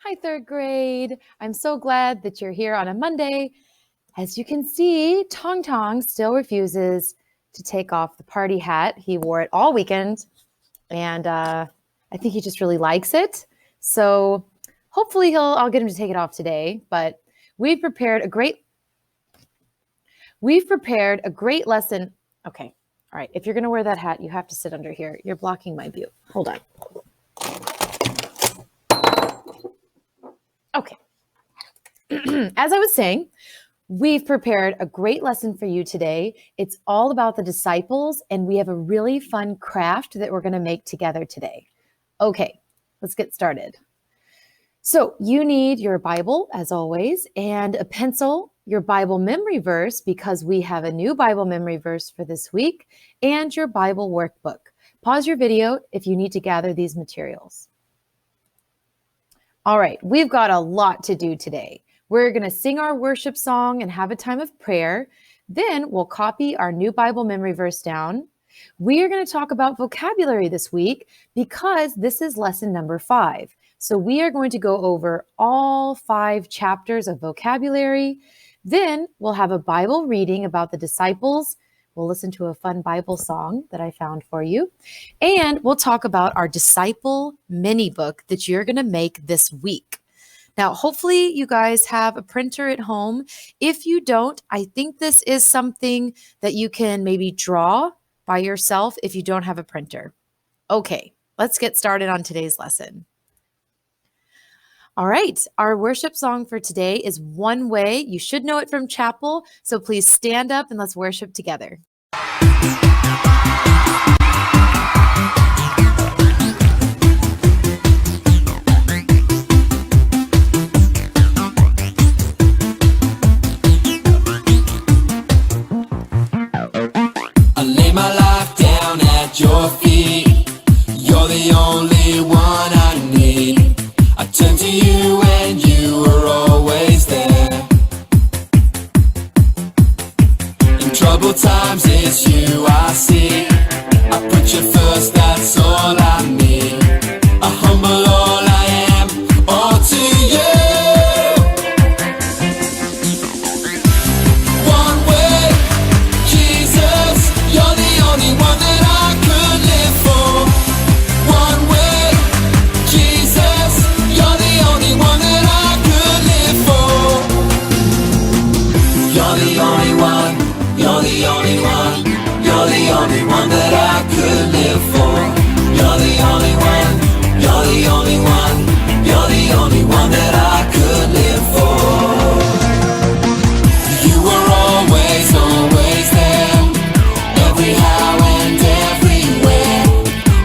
Hi, third grade. I'm so glad that you're here on a Monday. As you can see, Tong Tong still refuses to take off the party hat. He wore it all weekend, and I think he just really likes it. So hopefully I'll get him to take it off today. But we've prepared a great lesson. Okay, all right. If you're going to wear that hat, you have to sit under here. You're blocking my view. Hold on. Okay. As I was saying, we've prepared a great lesson for you today. It's all about the disciples, and we have a really fun craft that we're going to make together today. Okay, let's get started. So you need your Bible, as always, and a pencil, your Bible memory verse, because we have a new Bible memory verse for this week, and your Bible workbook. Pause your video if you need to gather these materials. All right, we've got a lot to do today. We're going to sing our worship song and have a time of prayer. Then we'll copy our new Bible memory verse down. We are going to talk about vocabulary this week because this is lesson number 5. So we are going to go over all 5 chapters of vocabulary. Then we'll have a Bible reading about the disciples. We'll listen to a fun Bible song that I found for you. And we'll talk about our disciple mini book that you're going to make this week. Now, hopefully you guys have a printer at home. If you don't, I think this is something that you can maybe draw by yourself if you don't have a printer. Okay, let's get started on today's lesson. All right, our worship song for today is One Way. You should know it from chapel, so please stand up and let's worship together. Your feet, you're the only one I need. I turn to you and you are always there. In troubled times it's you I see. I put you first, that's all I need. I humble all I am, all to you. One way, Jesus, you're the only one that I could live for. One way, Jesus, you're the only one that I could live for. You're the only one, you're the only one, you're the only one that I could live for. You're the only one, you're the only one, you're the only one that I could live for. You were always, always there, every how and everywhere.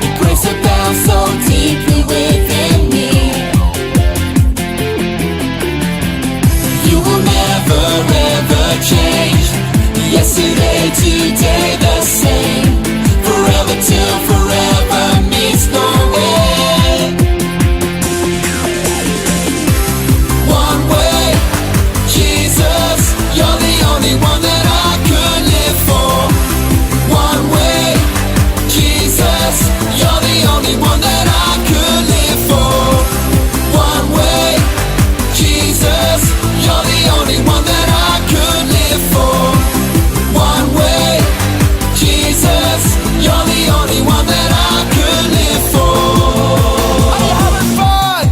Your grace abounds so deeply within me. You will never ever change. Yesterday, today, the same. Forever till forever meets no end. One way, Jesus, you're the only one that I could live for. One way, Jesus, you're the only one that I could live for. One way, Jesus, you're the only one that I could live for. One way, Jesus, you're the only one that I could live for. Are you having fun?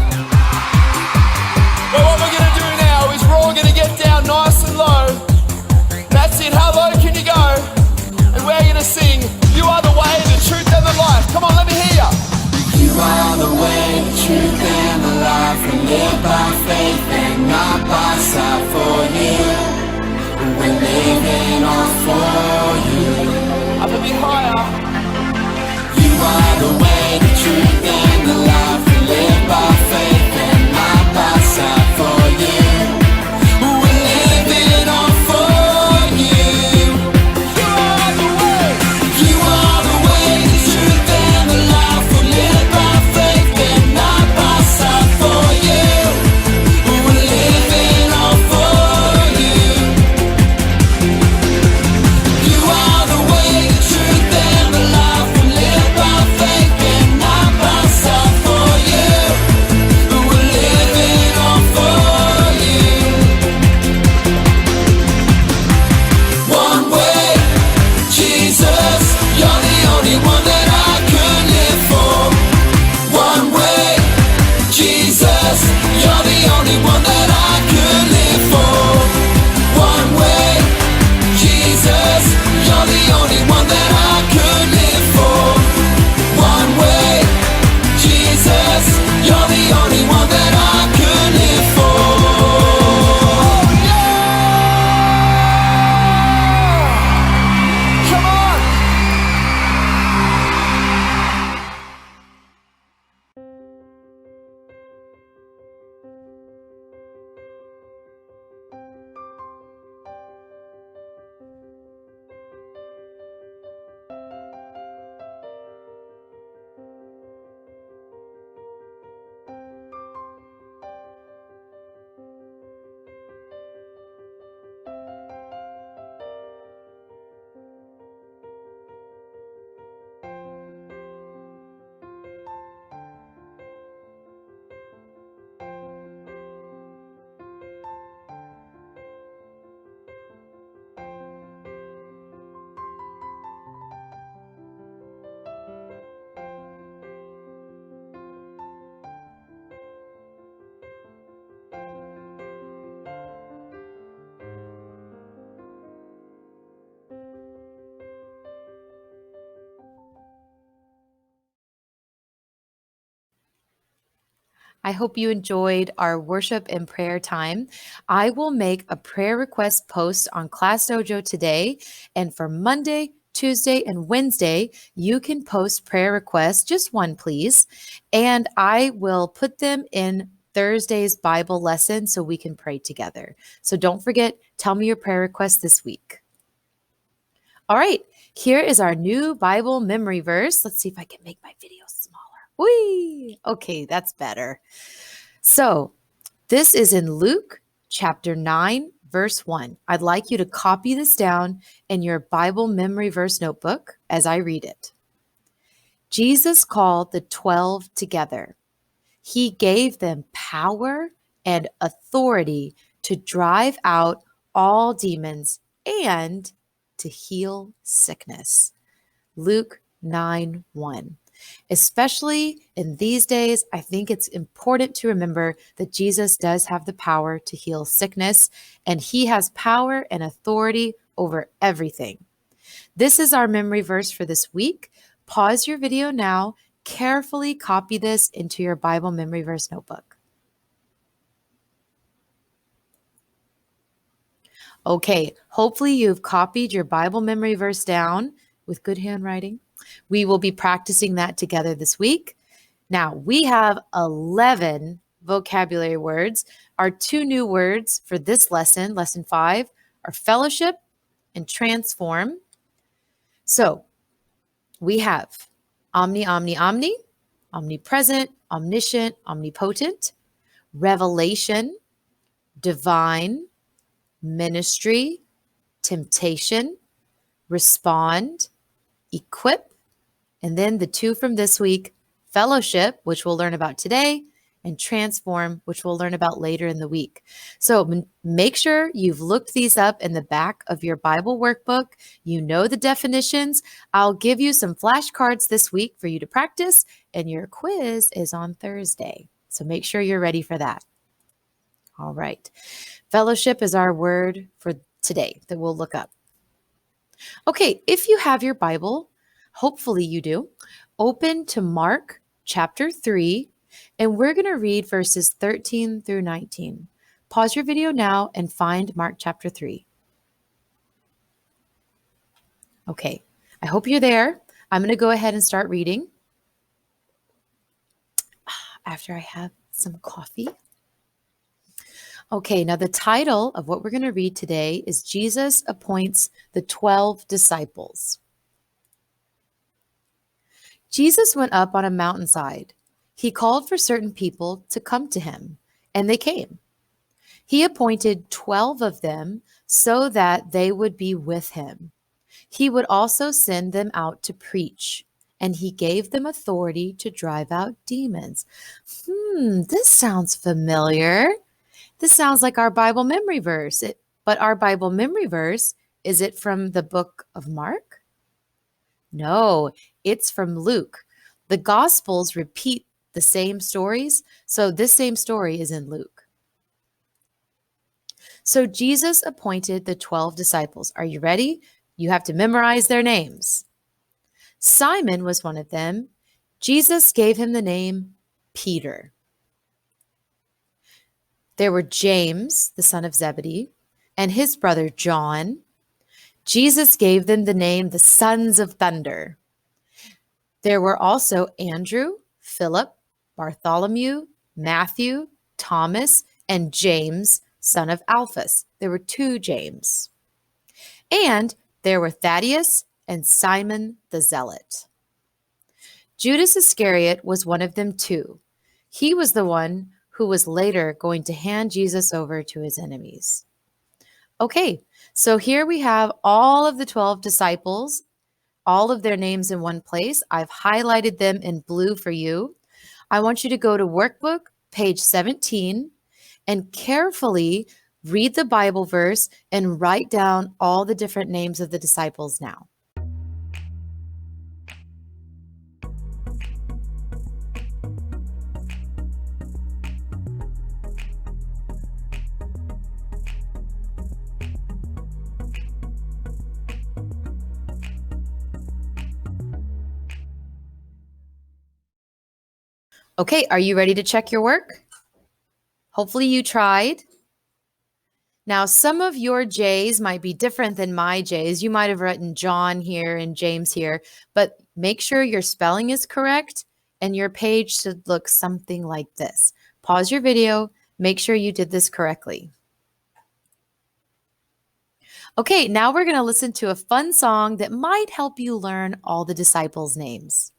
Well, what we're gonna do now is we're all gonna get down nice and low. That's it, how low can you go? And we're gonna sing, you are the way, the truth and the life. Come on, let me hear ya. You are the way, the truth and the life. We live by faith and not by sight. For you, we're living all for you. Up a bit higher. You are the way, the truth and the life. We live by faith and not by sight. For you, we're living all for you. You are the way, you are the way, the truth and the life. We live by faith and not by sight. For you, we're living all for you. You are the way, the truth and the I hope you enjoyed our worship and prayer time. I will make a prayer request post on Class Dojo today. And for Monday, Tuesday, and Wednesday, you can post prayer requests, just one, please. And I will put them in Thursday's Bible lesson so we can pray together. So don't forget, tell me your prayer request this week. All right, here is our new Bible memory verse. Let's see if I can make my video smaller. Whee! Okay, that's better. So this is in Luke chapter 9, verse 1. I'd like you to copy this down in your Bible memory verse notebook as I read it. Jesus called the 12 together. He gave them power and authority to drive out all demons and to heal sickness. Luke 9:1. Especially in these days, I think it's important to remember that Jesus does have the power to heal sickness, and he has power and authority over everything. This is our memory verse for this week. Pause your video now. Carefully copy this into your Bible memory verse notebook. Okay, hopefully you've copied your Bible memory verse down with good handwriting. We will be practicing that together this week. Now, we have 11 vocabulary words. Our two new words for this lesson, lesson 5, are fellowship and transform. So we have omni, omni, omni, omnipresent, omniscient, omnipotent, revelation, divine, ministry, temptation, respond, equip, and then the two from this week, fellowship, which we'll learn about today, and transform, which we'll learn about later in the week. So make sure you've looked these up in the back of your Bible workbook. You know the definitions. I'll give you some flashcards this week for you to practice, and your quiz is on Thursday. So make sure you're ready for that. All right. Fellowship is our word for today that we'll look up. Okay, if you have your Bible, hopefully you do, open to Mark chapter 3, and we're going to read verses 13 through 19. Pause your video now and find Mark chapter 3. Okay, I hope you're there. I'm going to go ahead and start reading after I have some coffee. Okay, now the title of what we're going to read today is Jesus Appoints the 12 Disciples. Jesus went up on a mountainside. He called for certain people to come to him, and they came. He appointed 12 of them so that they would be with him. He would also send them out to preach, and he gave them authority to drive out demons. This sounds familiar. This sounds like our Bible memory verse. But our Bible memory verse, is it from the book of Mark? No, it's from Luke. The Gospels repeat the same stories, so this same story is in Luke. So Jesus appointed the 12 disciples. Are you ready? You have to memorize their names. Simon was one of them. Jesus gave him the name Peter. There were James, the son of Zebedee, and his brother John. Jesus gave them the name the Sons of Thunder. There were also Andrew, Philip, Bartholomew, Matthew, Thomas, and James, son of Alphaeus. There were 2 James. And there were Thaddeus and Simon the Zealot. Judas Iscariot was one of them too. He was the one who was later going to hand Jesus over to his enemies. Okay, so here we have all of the 12 disciples, all of their names in one place. I've highlighted them in blue for you. I want you to go to workbook, page 17, and carefully read the Bible verse and write down all the different names of the disciples now. Okay, are you ready to check your work? Hopefully you tried. Now, some of your J's might be different than my J's. You might have written John here and James here, but make sure your spelling is correct and your page should look something like this. Pause your video, make sure you did this correctly. Okay, now we're going to listen to a fun song that might help you learn all the disciples' names.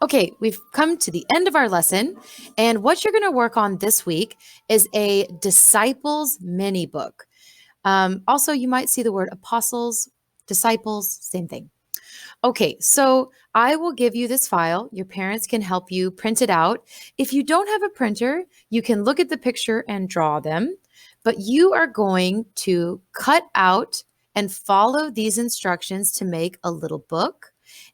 Okay, we've come to the end of our lesson, and what you're going to work on this week is a disciples mini book. Also, you might see the word apostles, disciples, same thing. Okay, so I will give you this file. Your parents can help you print it out. If you don't have a printer, you can look at the picture and draw them, but you are going to cut out and follow these instructions to make a little book.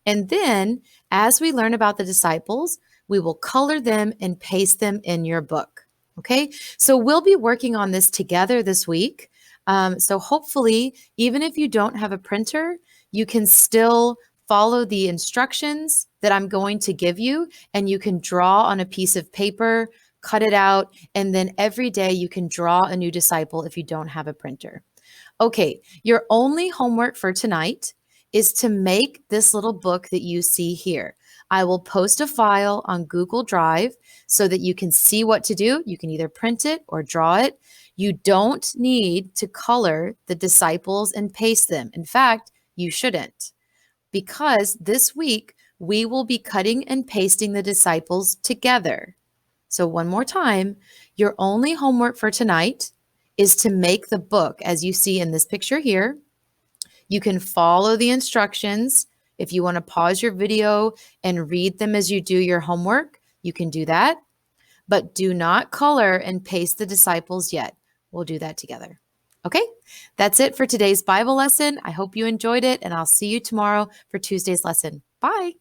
And then as we learn about the disciples, we will color them and paste them in your book. Okay, so we'll be working on this together this week. So hopefully, even if you don't have a printer, you can still follow the instructions that I'm going to give you, and you can draw on a piece of paper, cut it out, and then every day you can draw a new disciple if you don't have a printer. Okay, your only homework for tonight is to make this little book that you see here. I will post a file on Google Drive so that you can see what to do. You can either print it or draw it. You don't need to color the disciples and paste them. In fact, you shouldn't, because this week we will be cutting and pasting the disciples together. So one more time, your only homework for tonight is to make the book as you see in this picture here. You can follow the instructions. If you want to pause your video and read them as you do your homework, you can do that. But do not color and paste the disciples yet. We'll do that together. Okay, that's it for today's Bible lesson. I hope you enjoyed it, and I'll see you tomorrow for Tuesday's lesson. Bye.